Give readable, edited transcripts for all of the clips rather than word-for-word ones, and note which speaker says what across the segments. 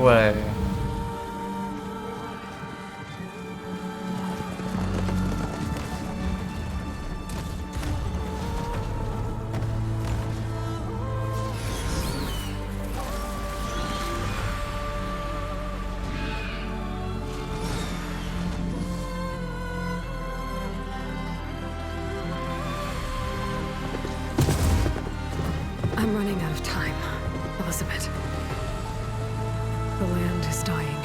Speaker 1: way.
Speaker 2: I'm running out of time, Elizabeth. The land is dying.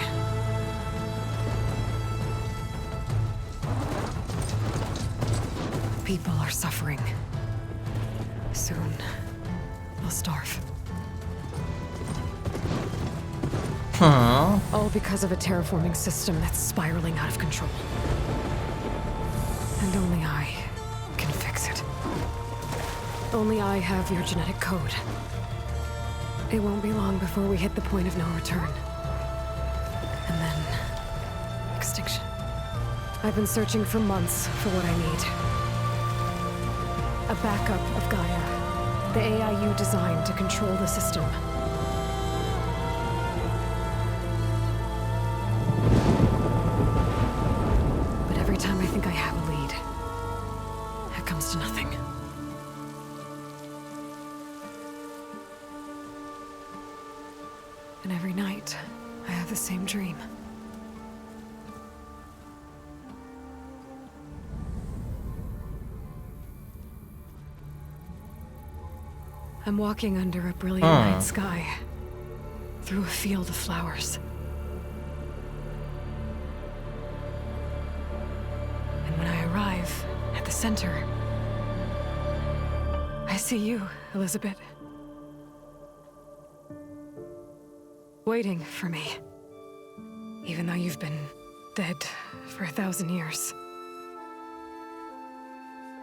Speaker 2: People are suffering. Soon, they'll starve.
Speaker 1: Huh?
Speaker 2: All because of a terraforming system that's spiraling out of control. And only I can fix it. Only I have your genetic code. It won't be long before we hit the point of no return. And then... extinction. I've been searching for months for what I need. A backup of Gaia. The AI you designed to control the system. But every time I think I have a lead, it comes to nothing. And every night, I have the same dream. I'm walking under a brilliant night sky, through a field of flowers. And when I arrive at the center, I see you, Elizabeth. Waiting for me. Even though you've been dead for 1,000 years.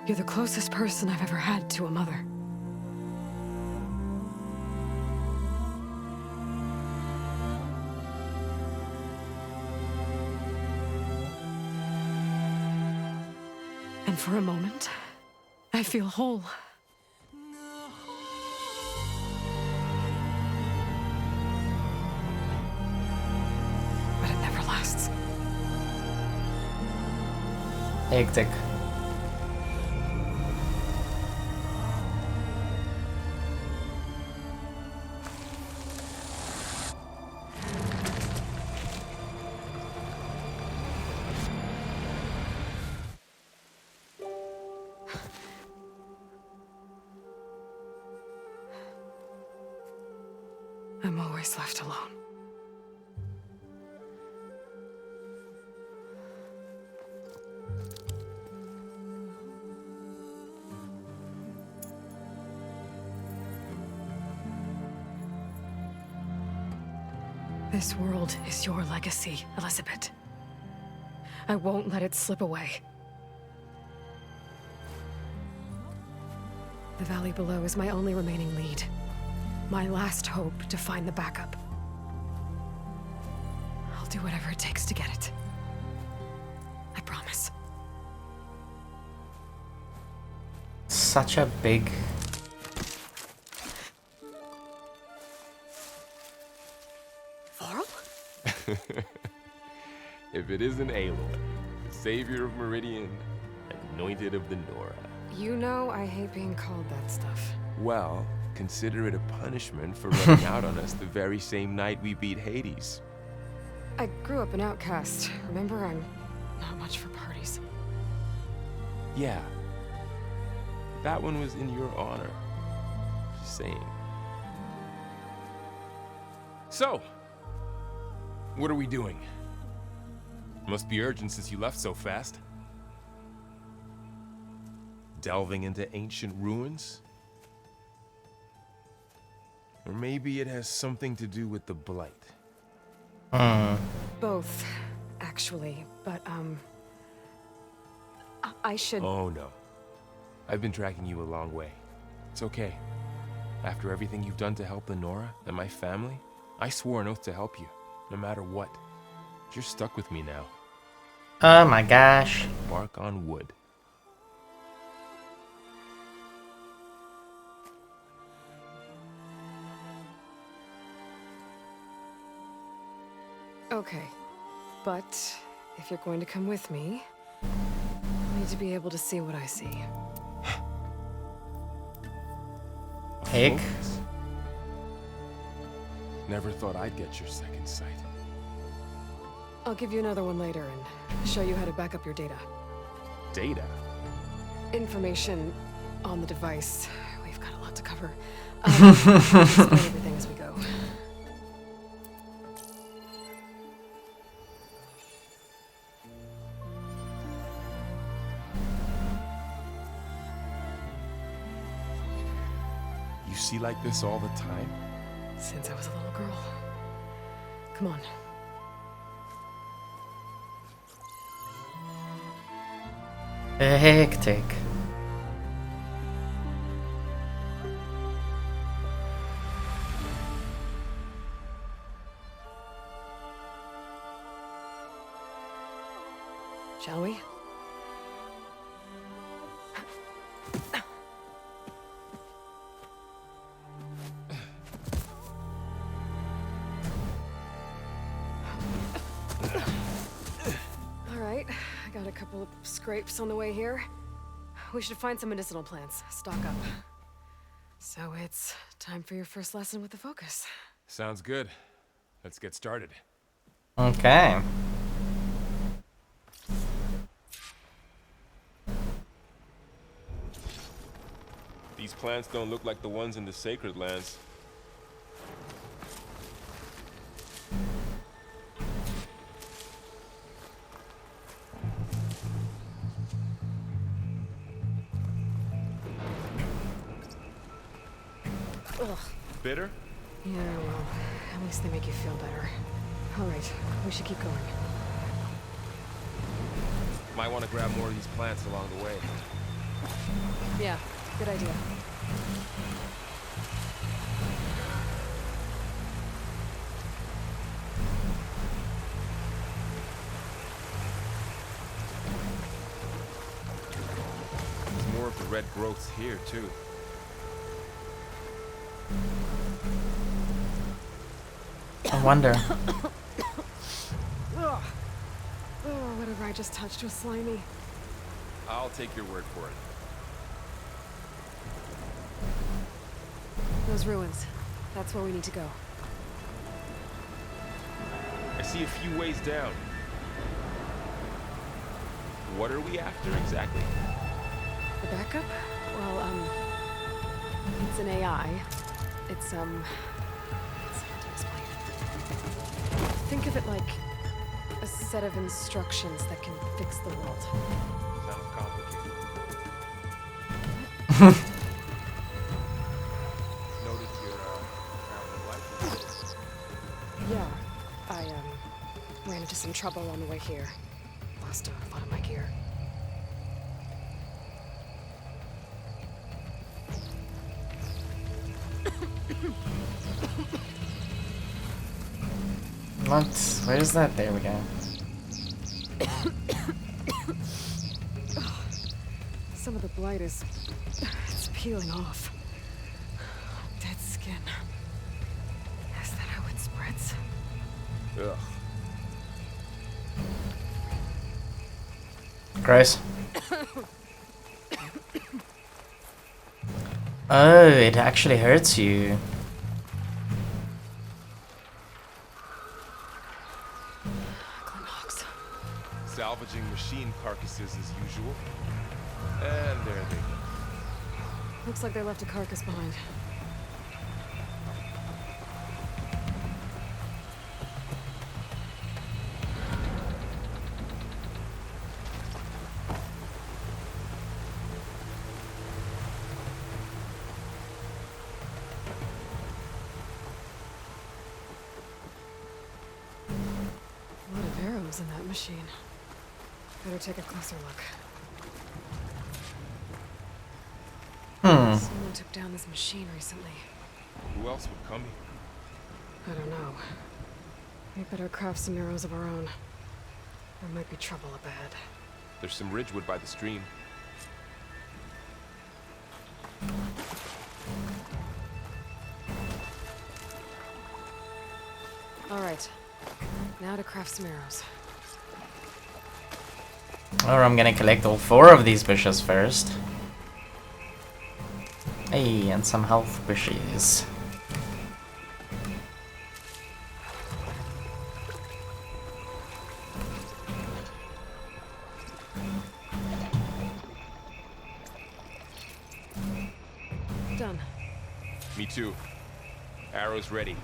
Speaker 2: You're the closest person I've ever had to a mother. And for a moment, I feel whole. But it never lasts.
Speaker 1: Hectic.
Speaker 2: I'm always left alone. This world is your legacy, Elizabeth. I won't let it slip away. The valley below is my only remaining lead. My last hope to find the backup. I'll do whatever it takes to get it. I promise.
Speaker 1: Such a big...
Speaker 2: Varl?
Speaker 3: If it isn't Aloy, the savior of Meridian, anointed of the Nora.
Speaker 2: You know I hate being called that stuff.
Speaker 3: Well, consider it a punishment for running out on us the very same night we beat Hades.
Speaker 2: I grew up an outcast. Remember, I'm not much for parties.
Speaker 3: Yeah. That one was in your honor. Just saying. So, what are we doing? Must be urgent since you left so fast. Delving into ancient ruins? Or maybe it has something to do with the Blight.
Speaker 2: Both, actually. But, I should...
Speaker 3: Oh, no. I've been tracking you a long way. It's okay. After everything you've done to help the Nora and my family, I swore an oath to help you, no matter what. You're stuck with me now.
Speaker 1: Oh my gosh.
Speaker 3: Bark on wood.
Speaker 2: Okay. But if you're going to come with me, you need to be able to see what I see.
Speaker 1: Egg?
Speaker 3: Focus. Never thought I'd get your second sight.
Speaker 2: I'll give you another one later and show you how to back up your data.
Speaker 3: Data?
Speaker 2: Information on the device. We've got a lot to cover. I'll explain everything as we go.
Speaker 3: You see like this all the time?
Speaker 2: Since I was a little girl. Come on.
Speaker 1: Hectic.
Speaker 2: Shall we? All right, I got a couple of scrapes on the way here. We should find some medicinal plants, stock up. So it's time for your first lesson with the focus.
Speaker 3: Sounds good. Let's get started.
Speaker 1: Okay.
Speaker 3: These plants don't look like the ones in the sacred lands.
Speaker 2: Ugh.
Speaker 3: Bitter?
Speaker 2: Yeah, well, at least they make you feel better. All right, we should keep going.
Speaker 3: Might want to grab more of these plants along the way.
Speaker 2: Yeah, good idea.
Speaker 3: There's more of the red growths here, too.
Speaker 1: I wonder.
Speaker 2: Ugh. Oh, whatever I just touched was slimy.
Speaker 3: I'll take your word for it.
Speaker 2: Those ruins. That's where we need to go.
Speaker 3: I see a few ways down. What are we after exactly?
Speaker 2: The backup? Well, it's an AI. It's hard to explain. Think of it like a set of instructions that can fix the world.
Speaker 3: Sounds complicated. Noticed your traveling license.
Speaker 2: Yeah, I ran into some trouble on the way here. Lost a lot of my gear.
Speaker 1: What? Where is that? There we go.
Speaker 2: Some of the blight it's peeling off. Dead skin. Is that how it spreads?
Speaker 3: Ugh.
Speaker 1: Gross. Oh, it actually hurts you.
Speaker 3: Salvaging machine carcasses as usual. And there they go.
Speaker 2: Looks like they left a carcass behind. A lot of arrows in that machine. Better take a closer look. Someone took down this machine recently.
Speaker 3: Who else would come here?
Speaker 2: I don't know. We better craft some arrows of our own. There might be trouble up ahead.
Speaker 3: There's some ridgewood by the stream.
Speaker 2: All right. Now to craft some arrows.
Speaker 1: Or I'm gonna collect all 4 of these bushes first. Hey, and some health bushes.
Speaker 2: Done.
Speaker 3: Me too. Arrows ready.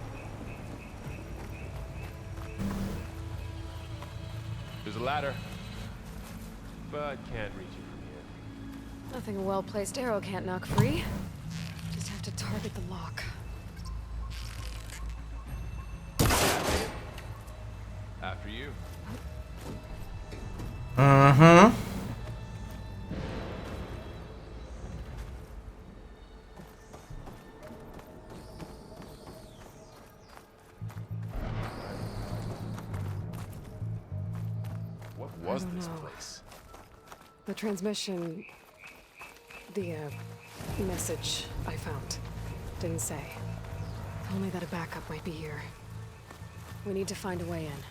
Speaker 3: There's a ladder, but can't reach it from here.
Speaker 2: Nothing a well-placed arrow can't knock free. Just have to target the lock.
Speaker 3: After you.
Speaker 1: Mm-hmm.
Speaker 3: What was
Speaker 2: don't
Speaker 3: this
Speaker 2: know.
Speaker 3: place?
Speaker 2: The transmission... The, message I found. Didn't say. Only that a backup might be here. We need to find a way in.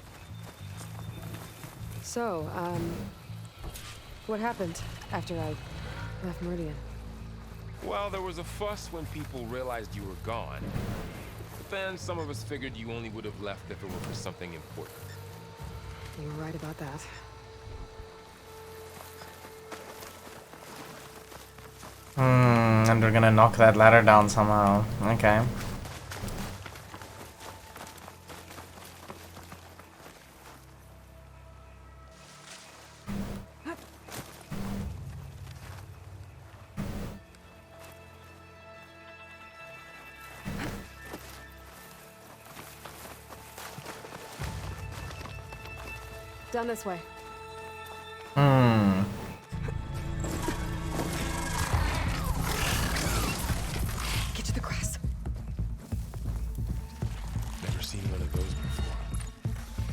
Speaker 2: So, what happened after I left Meridian?
Speaker 3: Well, there was a fuss when people realized you were gone. But then some of us figured you only would have left if it were for something important.
Speaker 2: You were right about that.
Speaker 1: And we're gonna knock that ladder down somehow. Okay.
Speaker 2: Down this way. Get to the grass.
Speaker 3: Never seen one of those before.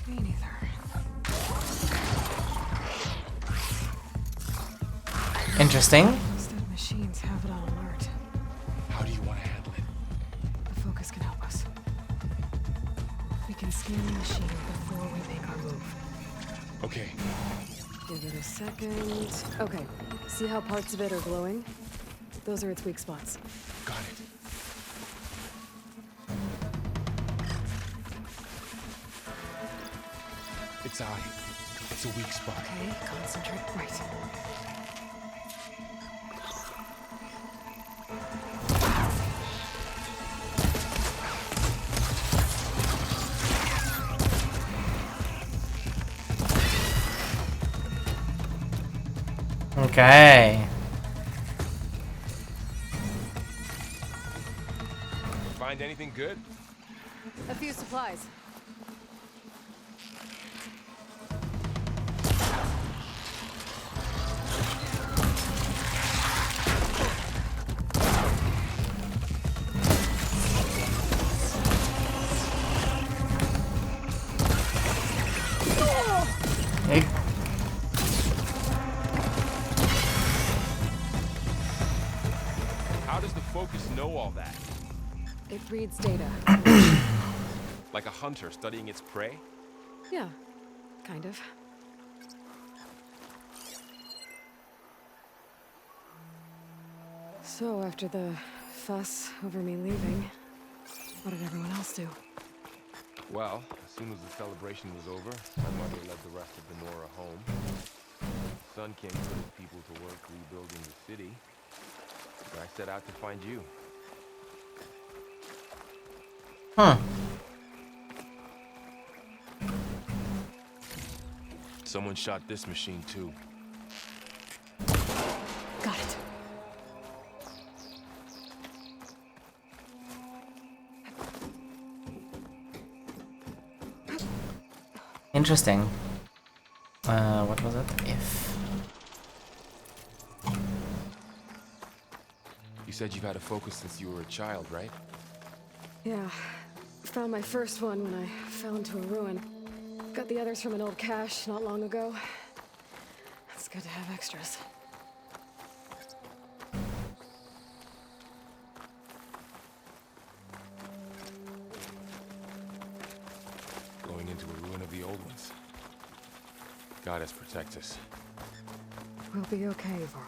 Speaker 2: Me neither.
Speaker 1: Interesting.
Speaker 2: Instead, machines have it on alert.
Speaker 3: How do you want to handle it?
Speaker 2: The focus can help us. We can scan the machine before we make our move.
Speaker 3: Okay.
Speaker 2: Give it a second. Okay. See how parts of it are glowing? Those are its weak spots.
Speaker 3: Got it. Its eye. It's a weak spot.
Speaker 2: Okay, concentrate. Right.
Speaker 1: Okay.
Speaker 3: Find anything good?
Speaker 2: A few supplies.
Speaker 1: Hey.
Speaker 3: How does the focus know all that?
Speaker 2: It reads data.
Speaker 3: Like a hunter studying its prey?
Speaker 2: Yeah, kind of. So, after the fuss over me leaving, what did everyone else do?
Speaker 3: Well, as soon as the celebration was over, my mother led the rest of the Nora home. Son came to put his people to work rebuilding the city. So I set out to find you.
Speaker 1: Huh.
Speaker 3: Someone shot this machine too.
Speaker 2: Got it.
Speaker 1: Interesting. What was it? If.
Speaker 3: You said you've had a focus since you were a child, right?
Speaker 2: Yeah. Found my first one when I fell into a ruin. Got the others from an old cache not long ago. It's good to have extras.
Speaker 3: Going into a ruin of the old ones. Goddess protect us.
Speaker 2: We'll be okay, Varl.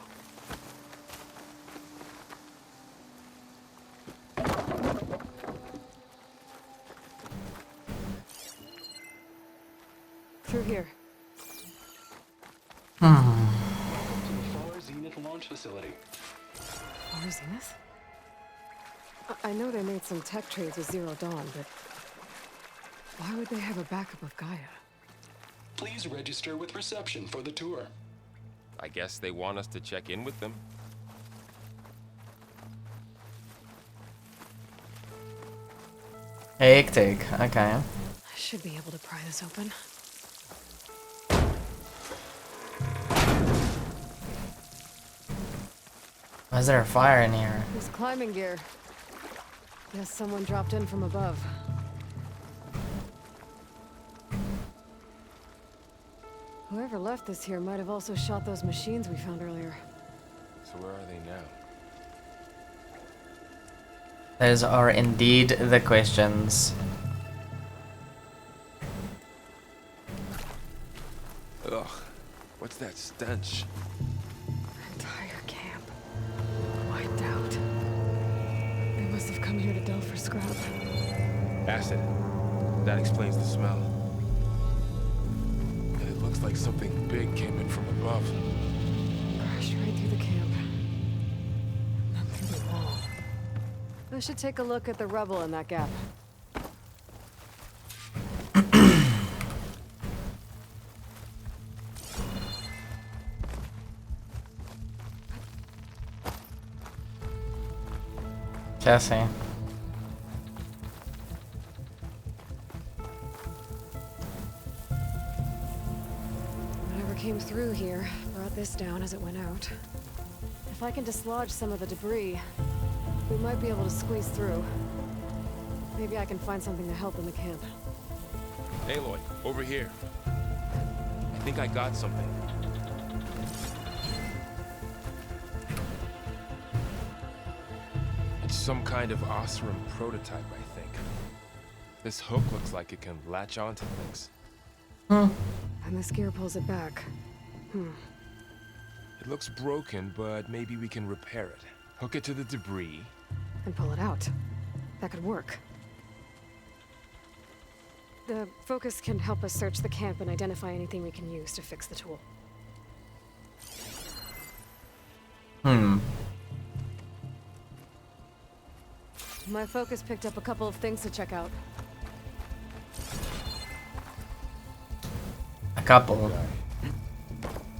Speaker 2: Through here.
Speaker 4: To the Far Zenith launch facility.
Speaker 2: Far Zenith? I know they made some tech trades with Zero Dawn, but why would they have a backup of Gaia?
Speaker 4: Please register with reception for the tour.
Speaker 3: I guess they want us to check in with them.
Speaker 1: Hectic. Okay.
Speaker 2: I should be able to pry this open.
Speaker 1: Why is there a fire in here?
Speaker 2: This climbing gear. Guess someone dropped in from above. Whoever left this here might have also shot those machines we found earlier.
Speaker 3: So where are they now?
Speaker 1: Those are indeed the questions.
Speaker 3: Ugh, what's that stench?
Speaker 2: Entire camp. Wiped out. They must have come here to delve for scrap.
Speaker 3: Acid. That explains the smell. And it looks like something big came in from above.
Speaker 2: Crashed right through the camp. Then through the wall. I should take a look at the rubble in that gap.
Speaker 1: Jesse.
Speaker 2: Whatever came through here brought this down as it went out. If I can dislodge some of the debris, we might be able to squeeze through. Maybe I can find something to help in the camp.
Speaker 3: Aloy, over here. I think I got something. It's some kind of Osram prototype, I think. This hook looks like it can latch onto things.
Speaker 2: And this gear pulls it back.
Speaker 3: It looks broken, but maybe we can repair it. Hook it to the debris.
Speaker 2: And pull it out. That could work. The focus can help us search the camp and identify anything we can use to fix the tool. My focus picked up a couple of things to check out.
Speaker 1: A couple.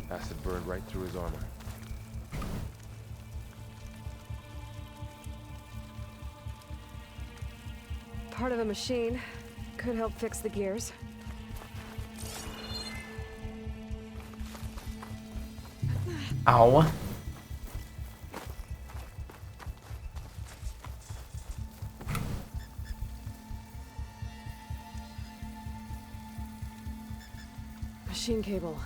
Speaker 3: Acid burned right through his armor.
Speaker 2: Part of a machine. Could help fix the gears.
Speaker 1: Ow.
Speaker 2: Machine cable.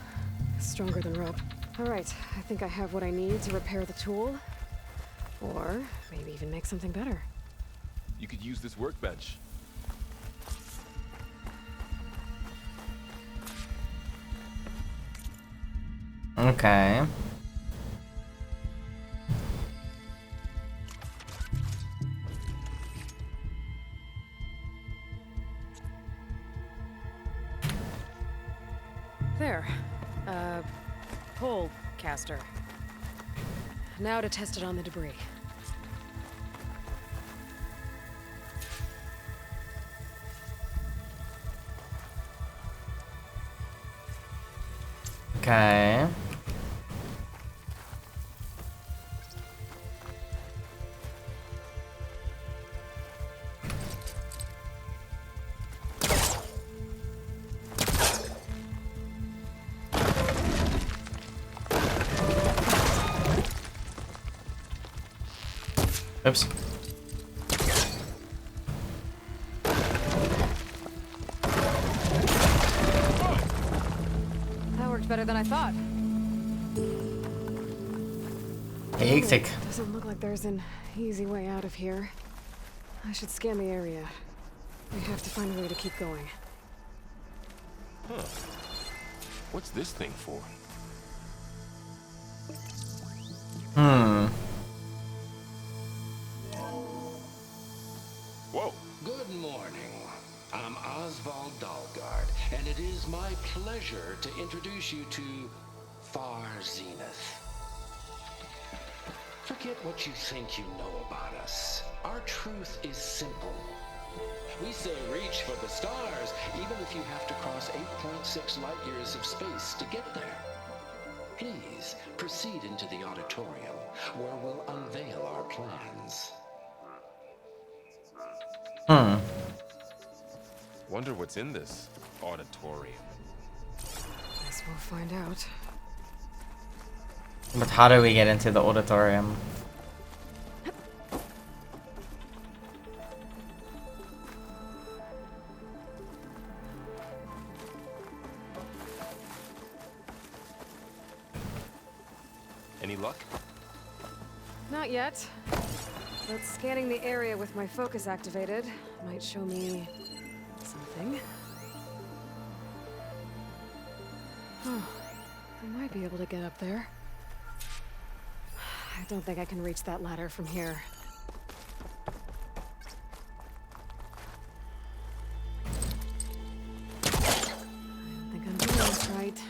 Speaker 2: Stronger than rope. Alright, I think I have what I need to repair the tool. Or maybe even make something better.
Speaker 3: You could use this workbench.
Speaker 1: Okay.
Speaker 2: There. Pole caster. Now to test it on the debris.
Speaker 1: Okay. Oops.
Speaker 2: That worked better than I thought.
Speaker 1: Hectic.
Speaker 2: Doesn't look like there's an easy way out of here. I should scan the area. We have to find a way to keep going.
Speaker 3: Huh. What's this thing for? Whoa.
Speaker 4: Good morning. I'm Oswald Dalgard, and it is my pleasure to introduce you to Far Zenith. Forget what you think you know about us. Our truth is simple. We say reach for the stars, even if you have to cross 8.6 light years of space to get there. Please proceed into the auditorium, where we'll unveil our plans.
Speaker 3: Wonder what's in this auditorium.
Speaker 2: Guess we'll find out.
Speaker 1: But how do we get into the auditorium?
Speaker 3: Any luck?
Speaker 2: Not yet. But scanning the area with my focus activated might show me something. Oh, I might be able to get up there. I don't think I can reach that ladder from here. I don't think I'm doing this right.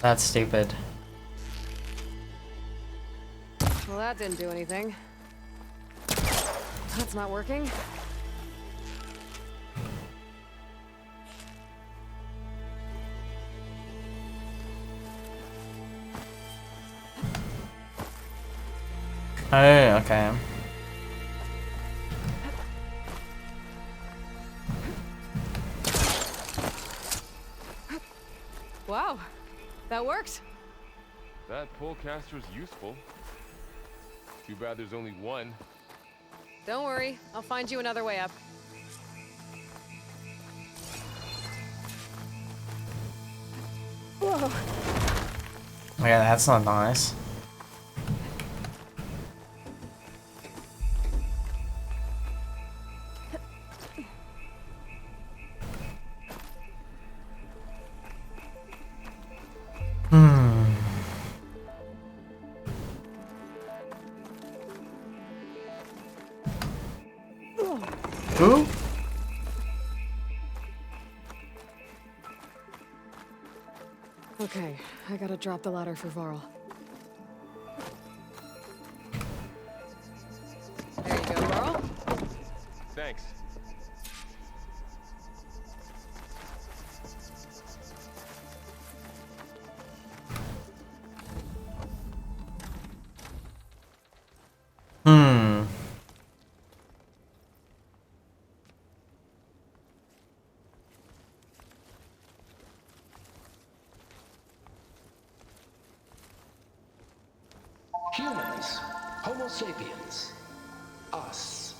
Speaker 1: That's stupid.
Speaker 2: Well, that didn't do anything. That's not working.
Speaker 1: Oh, okay.
Speaker 2: Wow, that worked.
Speaker 3: That polecaster's useful. Too bad there's only one.
Speaker 2: Don't worry, I'll find you another way up. Whoa.
Speaker 1: Okay, that's not nice. Who?
Speaker 2: Okay, I gotta drop the ladder for Varl. There you go, Varl.
Speaker 3: Thanks.
Speaker 4: Humans, Homo sapiens, us.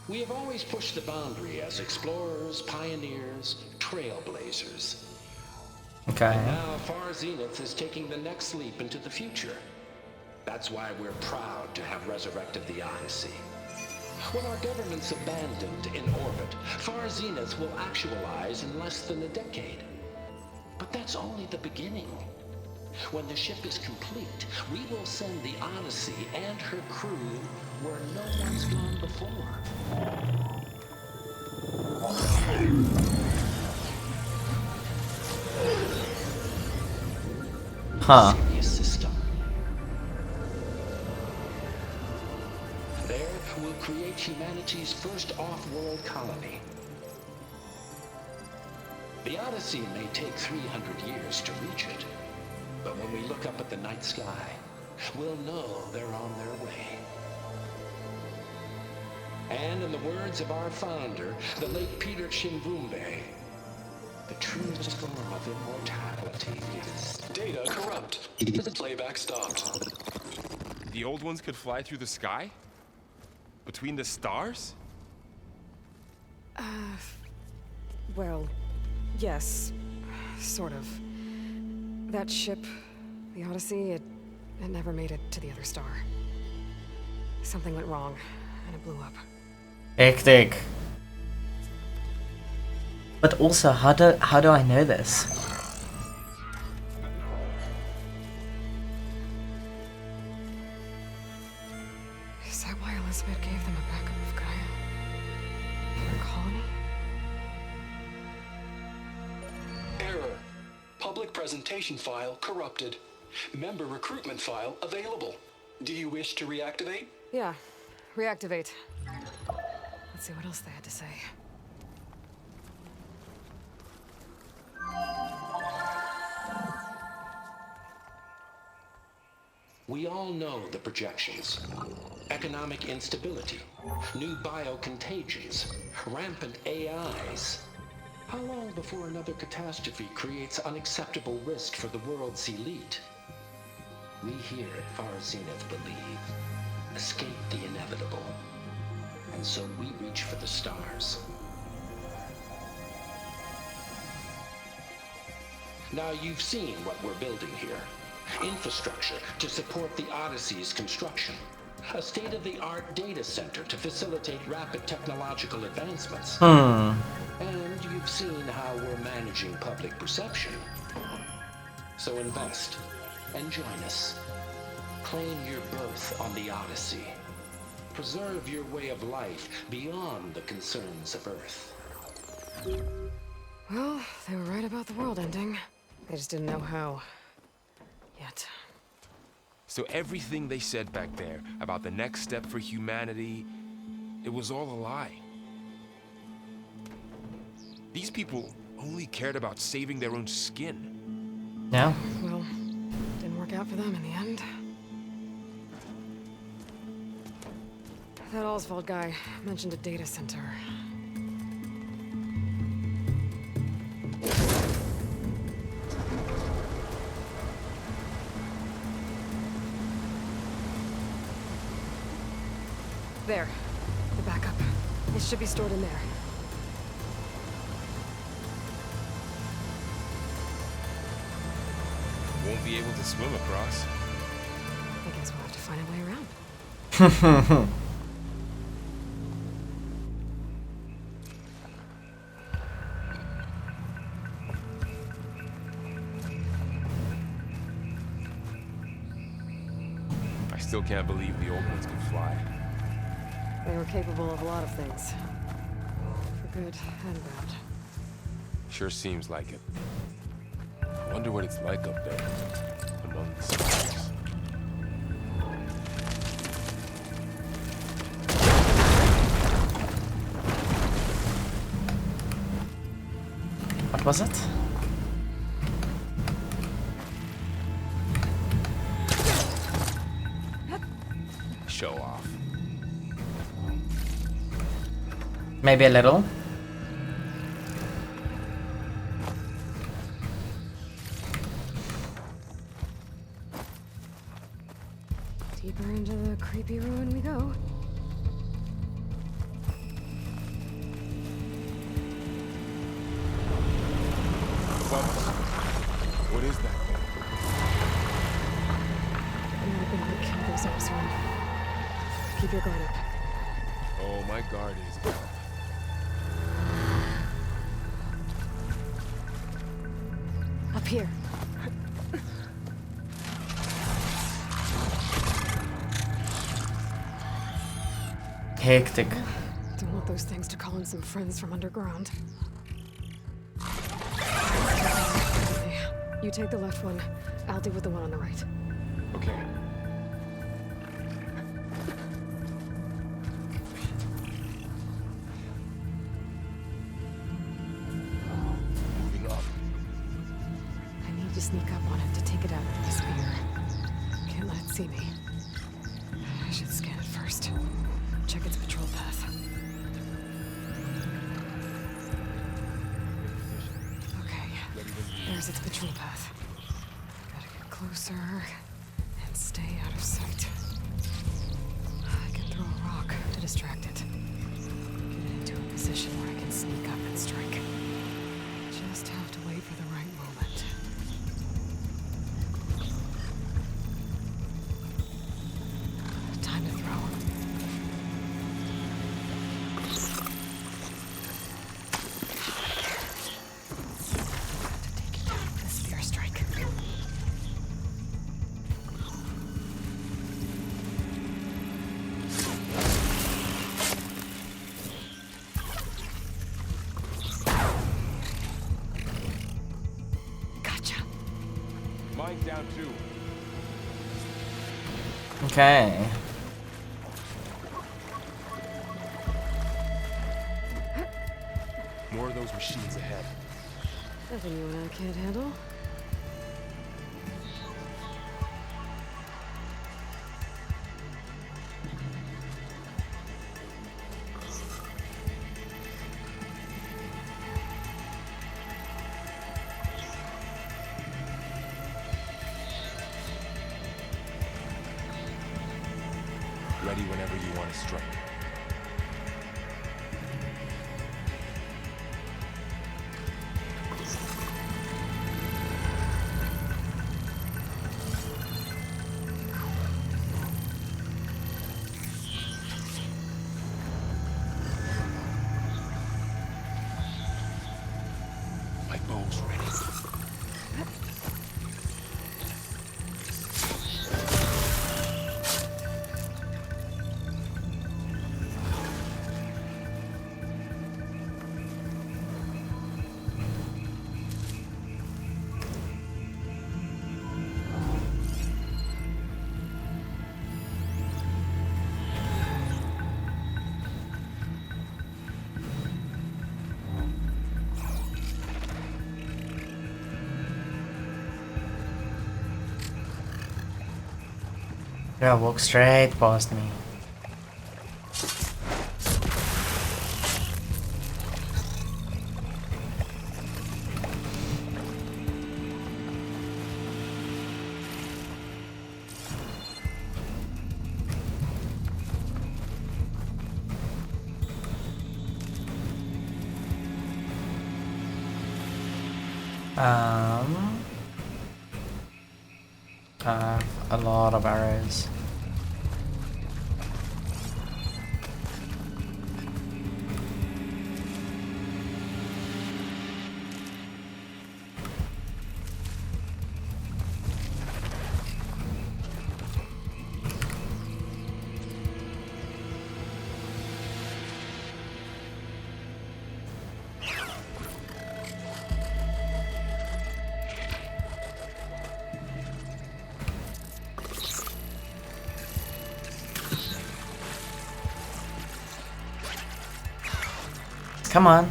Speaker 4: We have always pushed the boundary as explorers, pioneers, trailblazers.
Speaker 1: Okay.
Speaker 4: And now Far Zenith is taking the next leap into the future. That's why we're proud to have resurrected the Odyssey. When our government's abandoned in orbit, Far Zenith will actualize in less than a decade. But that's only the beginning. When the ship is complete, we will send the Odyssey and her crew where no one's gone before.
Speaker 1: Huh.
Speaker 4: Sirius system. There, we'll create humanity's first off-world colony. The Odyssey may take 300 years to reach it. But when we look up at the night sky, we'll know they're on their way. And in the words of our founder, the late Peter Chimbumbe, the true form of immortality is... Data corrupt. The playback stopped.
Speaker 3: The old ones could fly through the sky? Between the stars?
Speaker 2: Well, yes, sort of. That ship, the Odyssey, it never made it to the other star. Something went wrong, and it blew up.
Speaker 1: Hectic. But also, how do I know this?
Speaker 2: Is that why Elizabeth gave them a backup of Gaia? Their colony?
Speaker 4: Error. Public presentation file corrupted. Member recruitment file available. Do you wish to reactivate?
Speaker 2: Yeah. Reactivate. Let's see what else they had to say.
Speaker 4: We all know the projections. Economic instability, new biocontagions, rampant AIs. How long before another catastrophe creates unacceptable risk for the world's elite? We here at Far Zenith believe, escape the inevitable. And so we reach for the stars. Now you've seen what we're building here. Infrastructure to support the Odyssey's construction. A state-of-the-art data center to facilitate rapid technological advancements. And you've seen how we're managing public perception. So invest and join us. Claim your berth on the Odyssey. Preserve your way of life beyond the concerns of Earth.
Speaker 2: Well, they were right about the world ending. They just didn't know how. Yet.
Speaker 3: So everything they said back there about the next step for humanity, it was all a lie. These people only cared about saving their own skin.
Speaker 1: Yeah.
Speaker 2: Well, didn't work out for them in the end. That Oswald guy mentioned a data center. There. The backup. It should be stored in there.
Speaker 3: Won't be able to swim across.
Speaker 2: I guess we'll have to find a way around.
Speaker 3: I still can't believe the old ones could fly.
Speaker 2: They were capable of a lot of things. For good and bad.
Speaker 3: Sure seems like it. I wonder what it's like up there, among the stars.
Speaker 1: What was it?
Speaker 3: Show off.
Speaker 1: Maybe a little.
Speaker 2: Deeper into the creepy ruin we go.
Speaker 3: What is that thing?
Speaker 2: Another big one killed those Epsilon. Keep your guard up.
Speaker 3: Oh, my guard is up.
Speaker 2: Up here.
Speaker 1: Hectic.
Speaker 2: Don't want those things to call in some friends from underground. You take the left one. I'll deal with the one on the right.
Speaker 3: Okay. Moving up.
Speaker 2: I need to sneak up on it to take it out with my spear. Can't let it see me. I should scan it first. Check its patrol path. Okay, there's its patrol path. Gotta get closer and stay out of sight. I can throw a rock to distract it. Get it into a position where I can sneak up and strike. Just have to wait for the right moment. Time to throw.
Speaker 3: down too.
Speaker 1: Okay.
Speaker 3: More of those machines ahead.
Speaker 2: Nothing you and I can't handle.
Speaker 3: Ready whenever you want to strike. My bow's ready.
Speaker 1: Yeah, walk straight past me. I have a lot of arrows. Come on.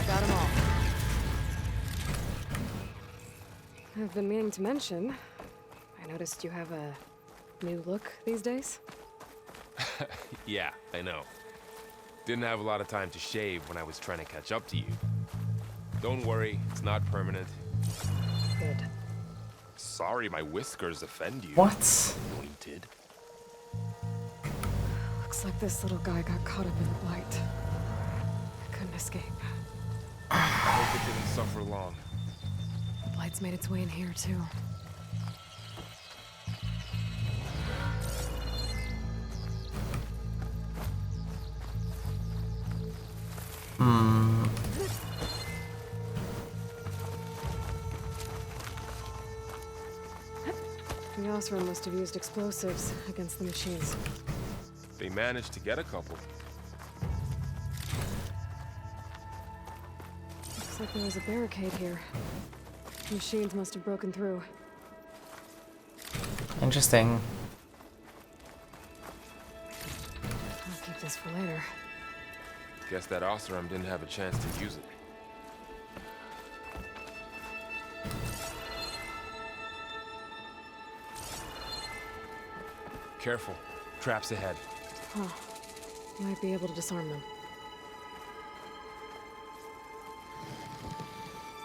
Speaker 2: Got them all. I've been meaning to mention, I noticed you have a new look these days.
Speaker 3: Yeah, I know. Didn't have a lot of time to shave when I was trying to catch up to you. Don't worry, it's not permanent.
Speaker 2: Good.
Speaker 3: Sorry my whiskers offend you.
Speaker 1: What?
Speaker 3: Anointed.
Speaker 2: Looks like this little guy got caught up in the blight. Couldn't escape.
Speaker 3: I hope it didn't suffer long.
Speaker 2: The blight's made its way in here too. The Osram must have used explosives against the machines.
Speaker 3: They managed to get a couple.
Speaker 2: Looks like there was a barricade here. The machines must have broken through.
Speaker 1: Interesting.
Speaker 2: I'll keep this for later.
Speaker 3: Guess that Osram didn't have a chance to use it. Careful. Traps ahead.
Speaker 2: Huh. Might be able to disarm them.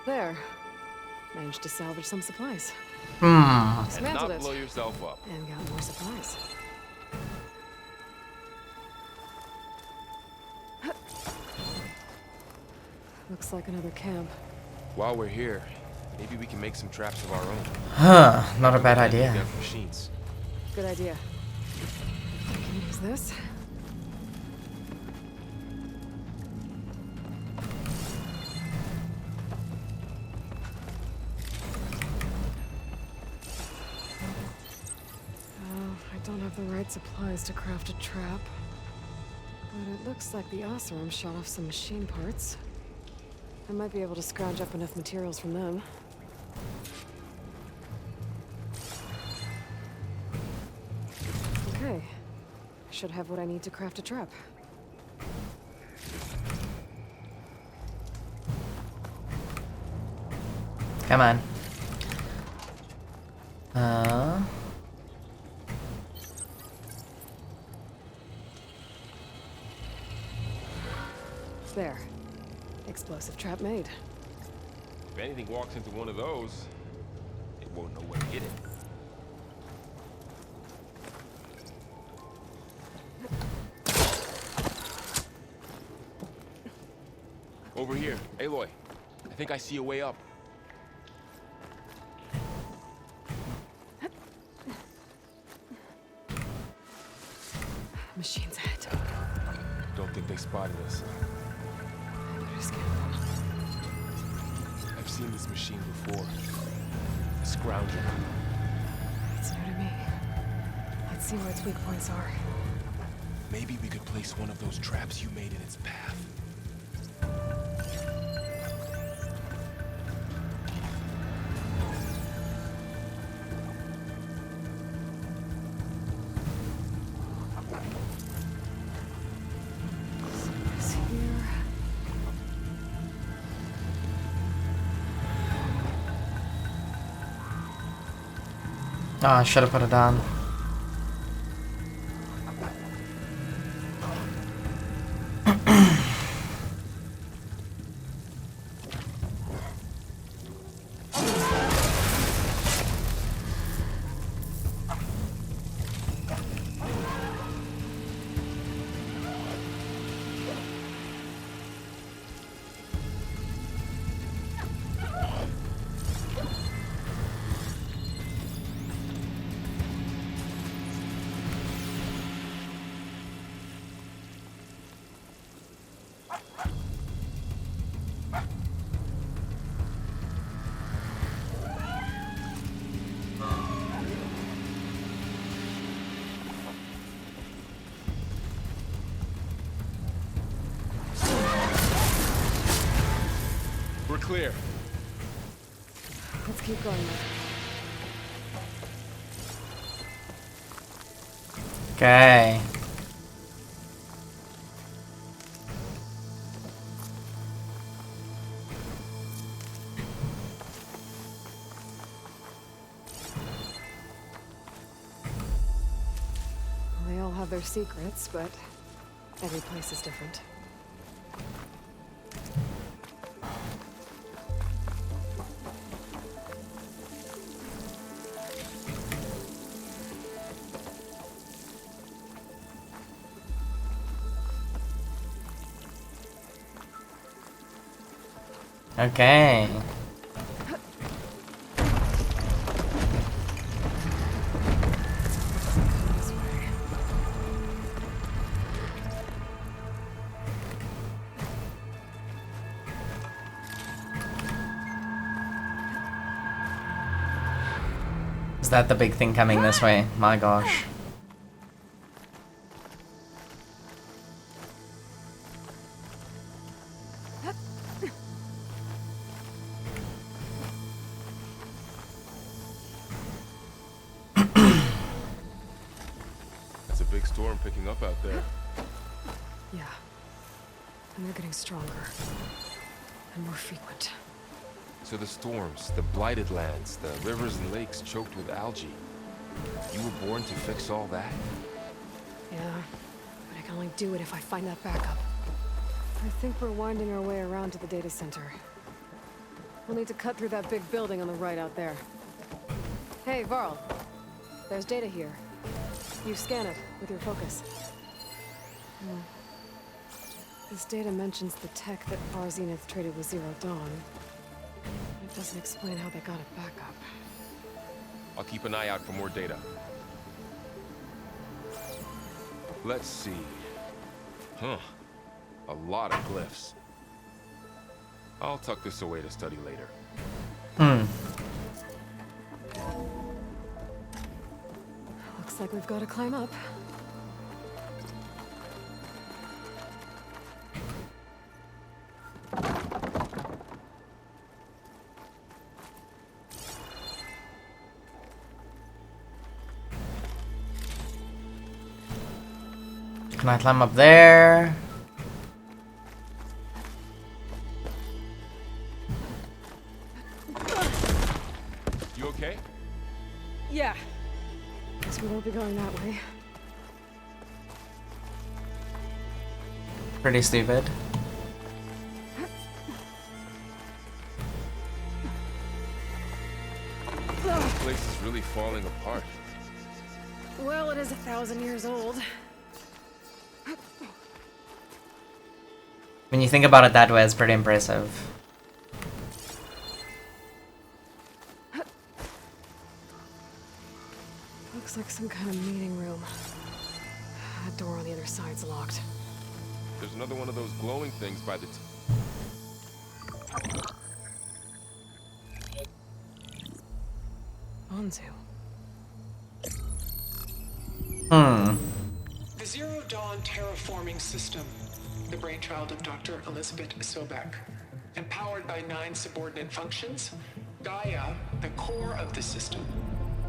Speaker 2: There. Managed to salvage some supplies.
Speaker 3: And
Speaker 2: Dismantled
Speaker 3: not
Speaker 2: it.
Speaker 3: blow yourself up.
Speaker 2: And got more supplies. Looks like another camp.
Speaker 3: While we're here, maybe we can make some traps of our own.
Speaker 1: Huh, not a bad idea.
Speaker 3: Machines.
Speaker 2: Good idea. I can use this. Oh, I don't have the right supplies to craft a trap. But it looks like the Oseram shot off some machine parts. I might be able to scrounge up enough materials from them. Okay. I should have what I need to craft a trap.
Speaker 1: Come on.
Speaker 2: There. Explosive trap made.
Speaker 3: If anything walks into one of those, it won't know where to hit it. Over here, Aloy. I think I see a way up.
Speaker 2: Machine's ahead.
Speaker 3: Don't think they spotted us.
Speaker 2: I better scan them.
Speaker 3: I've seen this machine before. A scoundrel.
Speaker 2: It's new to me. Let's see where its weak points are.
Speaker 3: Maybe we could place one of those traps you made in its path.
Speaker 2: It's here.
Speaker 1: Ah, I should have put it down.
Speaker 3: We're clear.
Speaker 2: Let's keep going then.
Speaker 1: Okay.
Speaker 2: They all have their secrets, but every place is different.
Speaker 1: Okay.
Speaker 2: This way.
Speaker 1: Is that the big thing coming this way? My gosh.
Speaker 3: That's a big storm picking up out there.
Speaker 2: Yeah. And they're getting stronger. And more frequent.
Speaker 3: So the storms, the blighted lands, the rivers and lakes choked with algae. You were born to fix all that?
Speaker 2: Yeah. But I can only do it if I find that backup. I think we're winding our way around to the data center. We'll need to cut through that big building on the right out there. Hey, Varl. There's data here. You scan it with your focus. This data mentions the tech that Far Zenith traded with Zero Dawn. It doesn't explain how they got it back up.
Speaker 3: I'll keep an eye out for more data. Let's see. Huh. A lot of glyphs. I'll tuck this away to study later.
Speaker 2: Looks like we've got to climb up.
Speaker 1: Can I climb up there?
Speaker 3: You okay?
Speaker 2: Yeah. Guess we won't be going that way.
Speaker 1: Pretty stupid.
Speaker 3: This place is really falling apart.
Speaker 2: Well, it is 1,000 years old.
Speaker 1: When you think about it that way, it's pretty impressive.
Speaker 2: Looks like some kind of meeting room. That door on the other side's locked.
Speaker 3: There's another one of those glowing things by the
Speaker 2: Onzu.
Speaker 5: The Zero Dawn terraforming system, the brainchild of Dr. Elizabeth Sobek. Empowered by 9 subordinate functions, Gaia, the core of the system,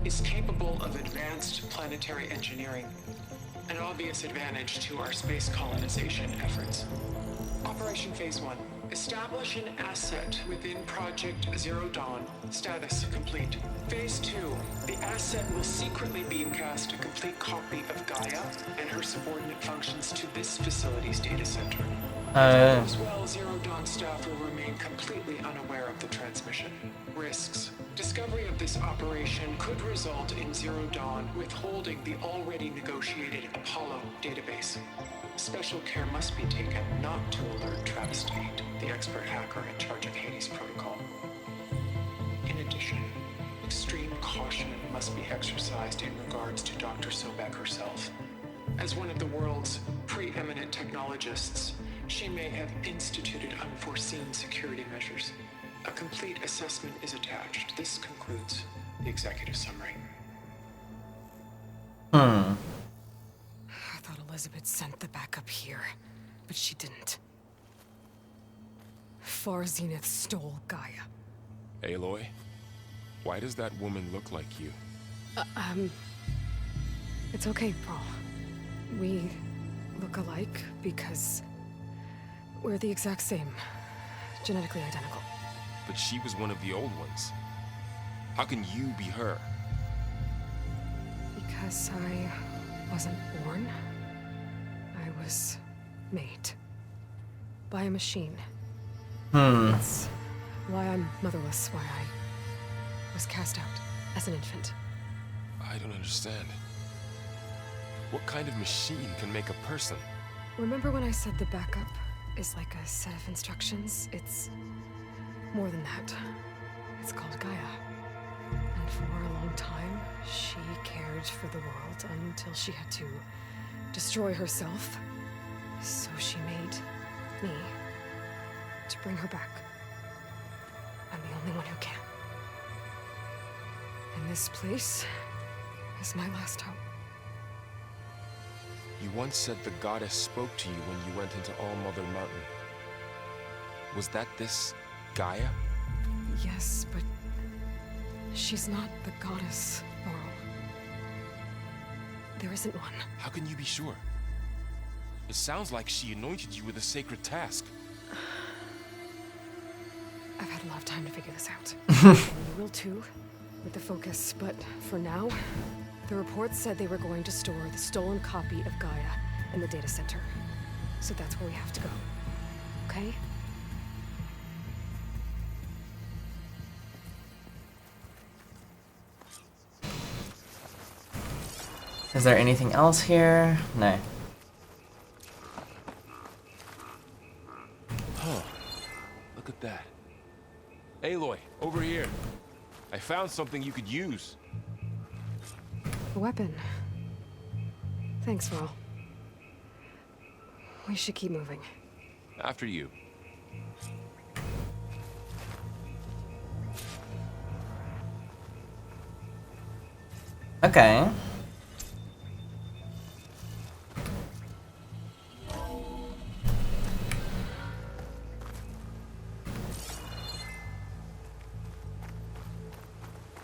Speaker 5: is capable of advanced planetary engineering, an obvious advantage to our space colonization efforts. Operation Phase 1. Establish an asset within Project Zero Dawn. Status complete. Phase 2. The asset will secretly beamcast a complete copy of Gaia and her subordinate functions to this facility's data center. As well, Zero Dawn staff will remain completely unaware of the transmission. Risks. Discovery of this operation could result in Zero Dawn withholding the already negotiated Apollo database. Special care must be taken not to alert Travis Tate, the expert hacker in charge of Hades Protocol. In addition, extreme caution must be exercised in regards to Dr. Sobek herself. As one of the world's preeminent technologists, she may have instituted unforeseen security measures. A complete assessment is attached. This concludes the executive summary.
Speaker 2: I thought Elizabeth sent the backup here, but she didn't. Far Zenith stole Gaia.
Speaker 3: Aloy? Why does that woman look like you?
Speaker 2: It's okay, Paul. We look alike because we're the exact same. Genetically identical.
Speaker 3: But she was one of the old ones. How can you be her?
Speaker 2: Because I wasn't born. I was made. By a machine. That's why I'm motherless, why I was cast out as an infant.
Speaker 3: I don't understand. What kind of machine can make a person?
Speaker 2: Remember when I said the backup is like a set of instructions? It's more than that. It's called Gaia. And for a long time, she cared for the world until she had to destroy herself. So she made me to bring her back. I'm the only one who can. And this place is my last hope.
Speaker 3: You once said the goddess spoke to you when you went into All Mother Mountain. Was that this Gaia?
Speaker 2: Yes, but she's not the goddess, Laurel. There isn't one.
Speaker 3: How can you be sure? It sounds like she anointed you with a sacred task.
Speaker 2: I've had a lot of time to figure this out. And you will too, with the focus. But for now, the reports said they were going to store the stolen copy of Gaia in the data center. So that's where we have to go. Okay?
Speaker 1: Is there anything else here? No.
Speaker 3: Huh. Look at that. Aloy, over here. I found something you could use.
Speaker 2: A weapon. Thanks, Val. We should keep moving.
Speaker 3: After you.
Speaker 1: Okay.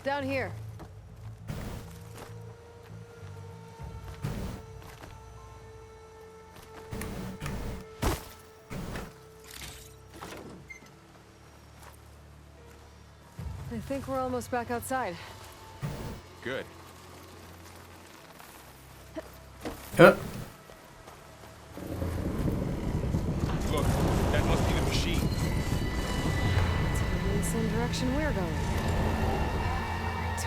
Speaker 2: Down here. I think we're almost back outside.
Speaker 3: Good.
Speaker 1: Uh,
Speaker 3: Look, that must be the machine.
Speaker 2: It's heading in the same direction we're going. Great.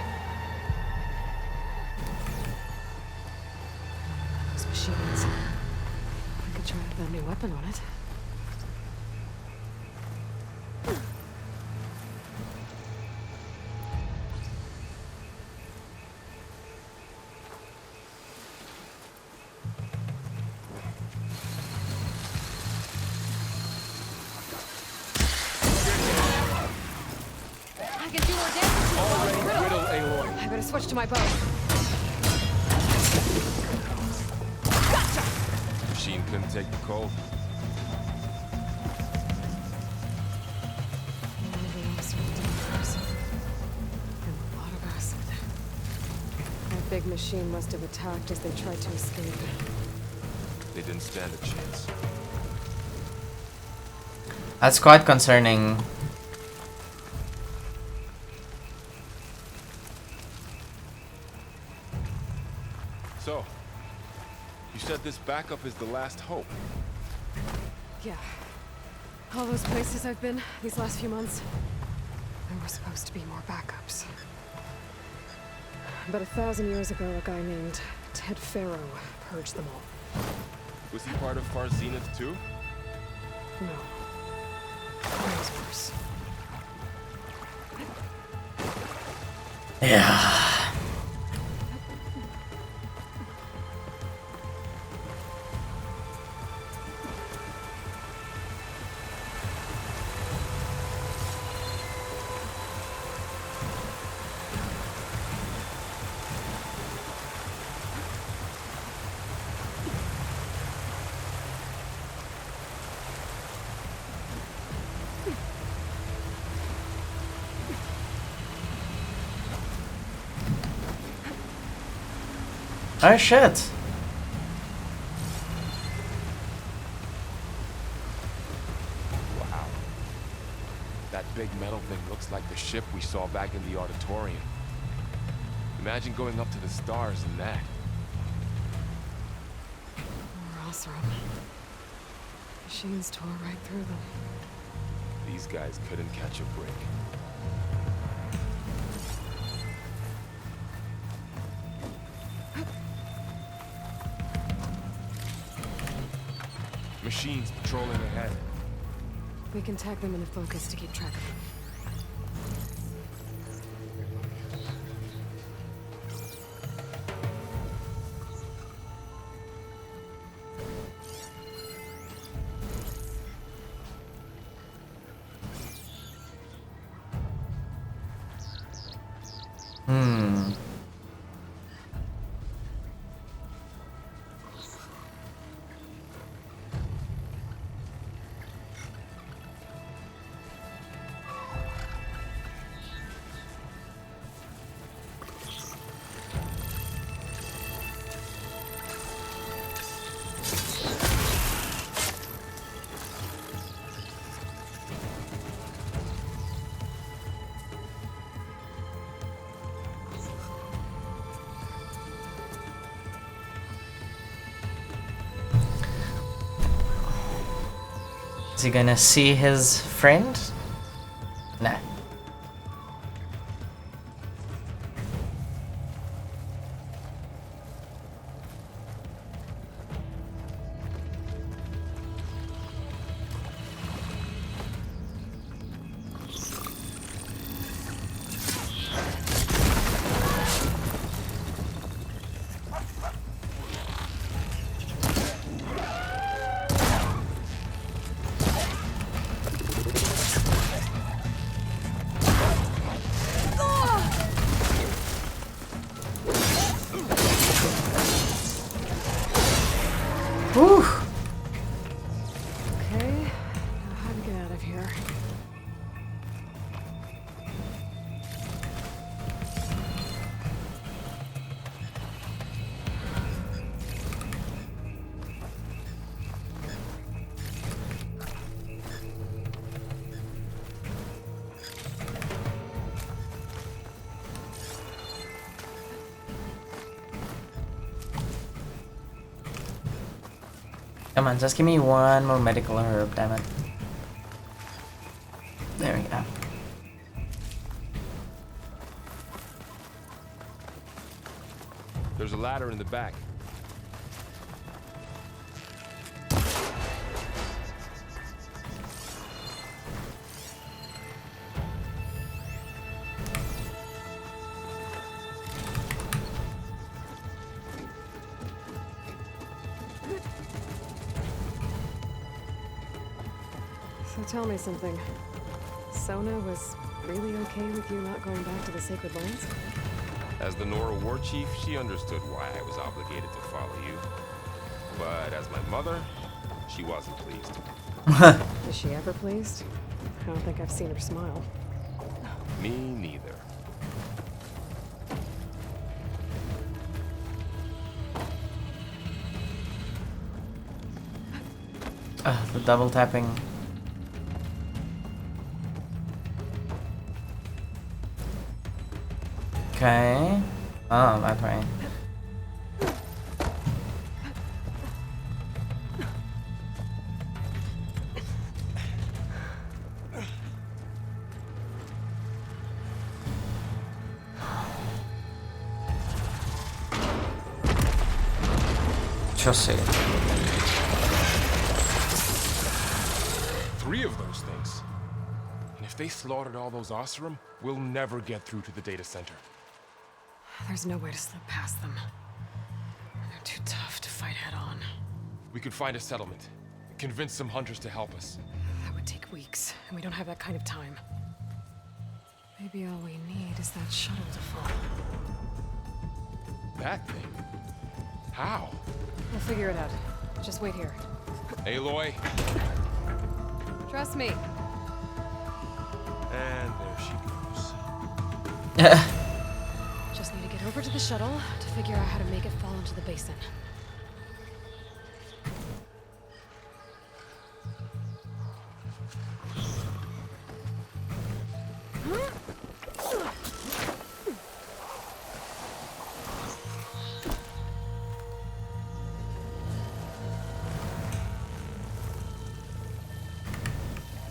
Speaker 2: Those machines. I could try out that new weapon on it. I can do more damage.
Speaker 3: Already riddle, Aloy.
Speaker 2: I better switch to my bow.
Speaker 3: Machine couldn't take the cold.
Speaker 2: And a lot of acid. That big machine must have attacked as they tried to escape.
Speaker 3: They didn't stand a chance.
Speaker 1: that's quite concerning.
Speaker 3: So, you said this backup is the last hope.
Speaker 2: Yeah. All those places I've been these last few months, there were supposed to be more backups. But 1,000 years ago, a guy named Ted Pharaoh purged them all.
Speaker 3: Was he part of Far Zenith too?
Speaker 2: No. It was worse.
Speaker 1: Yeah. Oh shit.
Speaker 3: Wow. That big metal thing looks like the ship we saw back in the auditorium. Imagine going up to the stars in that.
Speaker 2: Or Osram. Machines tore right through them.
Speaker 3: These guys couldn't catch a break. Machines patrolling ahead.
Speaker 2: We can tag them in a focus to keep track of them.
Speaker 1: Is he gonna see his friend? Nah. Come on, just give me one more medical herb, damn it. There we go.
Speaker 3: There's a ladder in the back.
Speaker 2: So tell me something. Sona was really okay with you not going back to the Sacred Lands?
Speaker 3: As the Nora war chief, she understood why I was obligated to follow you. But as my mother, she wasn't pleased.
Speaker 2: Is she ever pleased? I don't think I've seen her smile.
Speaker 3: Me neither.
Speaker 1: The double tapping. Okay. Oh, that way. Just see.
Speaker 3: 3 of those things. And if they slaughtered all those Oseram, we'll never get through to the data center.
Speaker 2: There's no way to slip past them. They're too tough to fight head on.
Speaker 3: We could find a settlement. Convince some hunters to help us.
Speaker 2: That would take weeks, and we don't have that kind of time. Maybe all we need is that shuttle to fall.
Speaker 3: That thing? How?
Speaker 2: We'll figure it out. Just wait here.
Speaker 3: Aloy.
Speaker 2: Trust me.
Speaker 3: And there she goes.
Speaker 2: Just need to get over to the shuttle to figure out how to make it fall into the basin.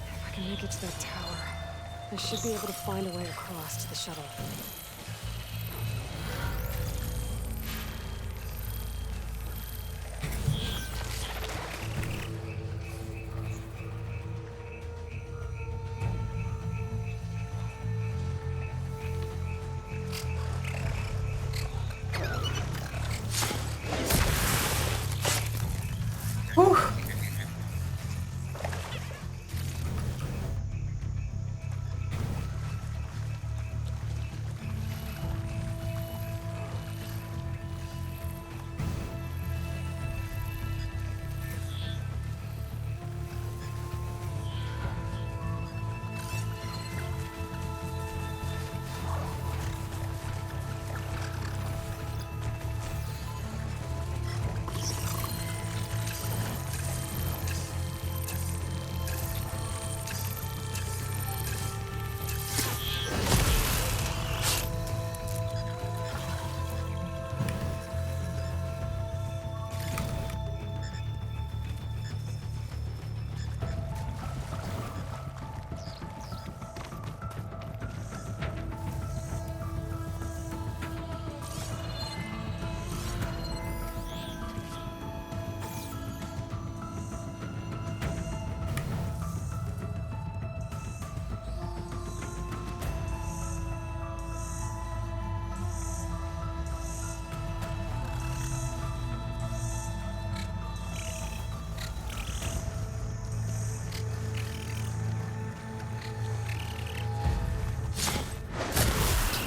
Speaker 2: If I can make it to that tower, I should be able to find a way across to the shuttle.
Speaker 1: Whew.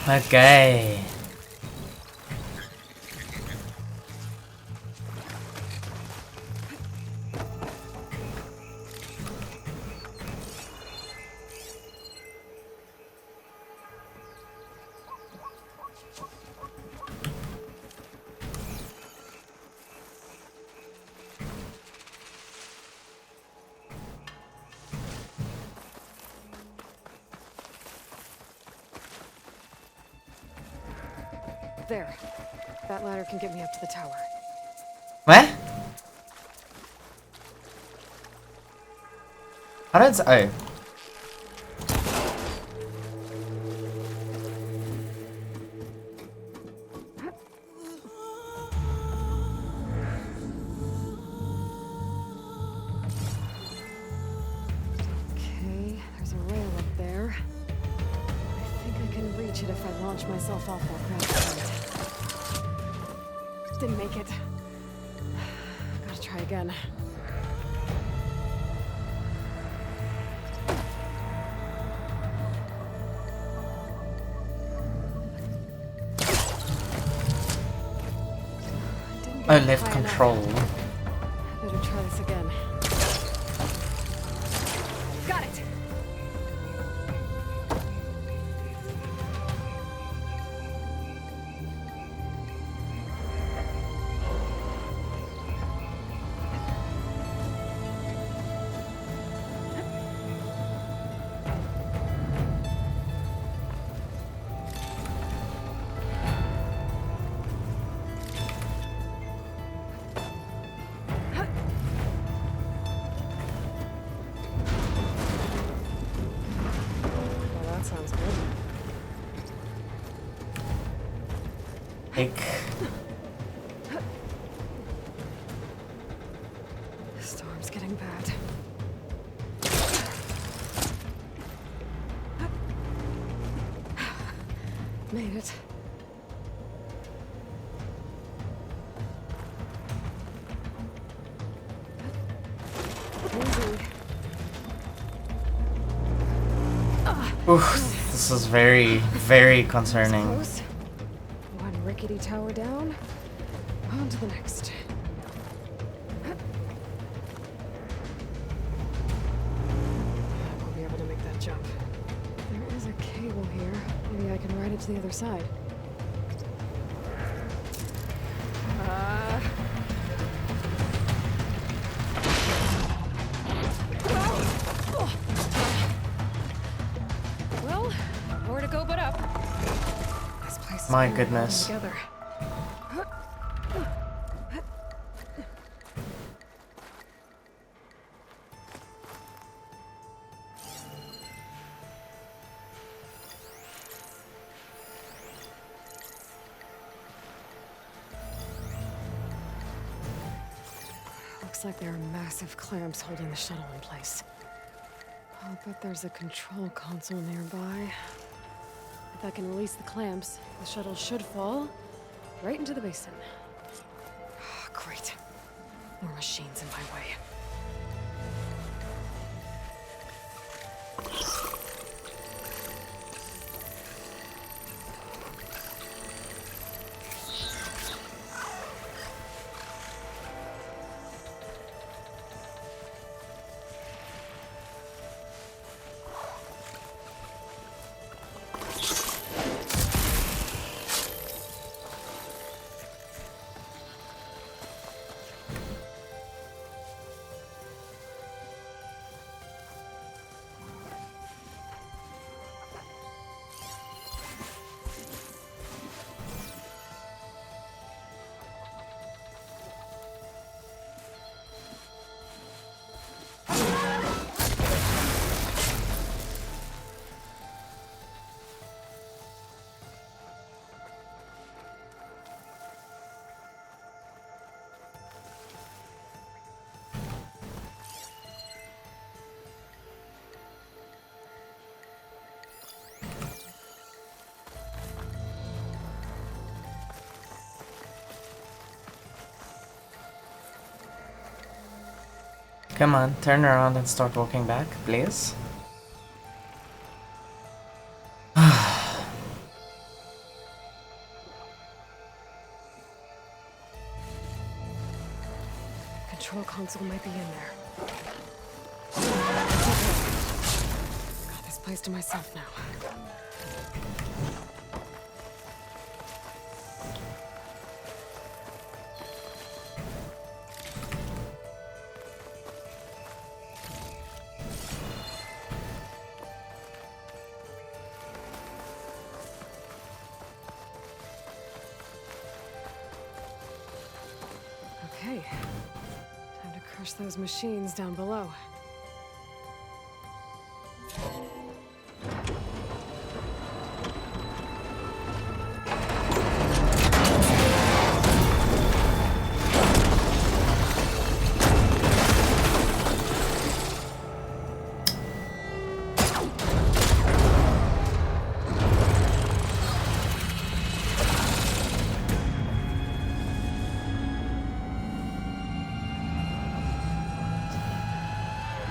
Speaker 1: Okay.
Speaker 2: There. That ladder can get me up to the tower.
Speaker 1: What? How did I?
Speaker 2: Okay, there's a rail up there. I think I can reach it if I launch myself off that ground. Didn't make it. Gotta try again.
Speaker 1: I left control.
Speaker 2: Better try this again. Got it! Well, that sounds good.
Speaker 1: Like,
Speaker 2: The storm's getting bad. Made it. Easy.
Speaker 1: oof, this is very, very concerning.
Speaker 2: Close. One rickety tower down. On to the next. I won't be able to make that jump. There is a cable here. Maybe I can ride it to the other side. Well, nowhere to go but up. This place is
Speaker 1: My
Speaker 2: really
Speaker 1: goodness.
Speaker 2: coming together. Looks like there are massive clamps holding the shuttle in place. I'll bet there's a control console nearby. If I can release the clamps, the shuttle should fall right into the basin. Great. More machines in my way.
Speaker 1: Come on, turn around and start walking back, please.
Speaker 2: Control console might be in there. Got this place to myself now. Okay. Time to crush those machines down below.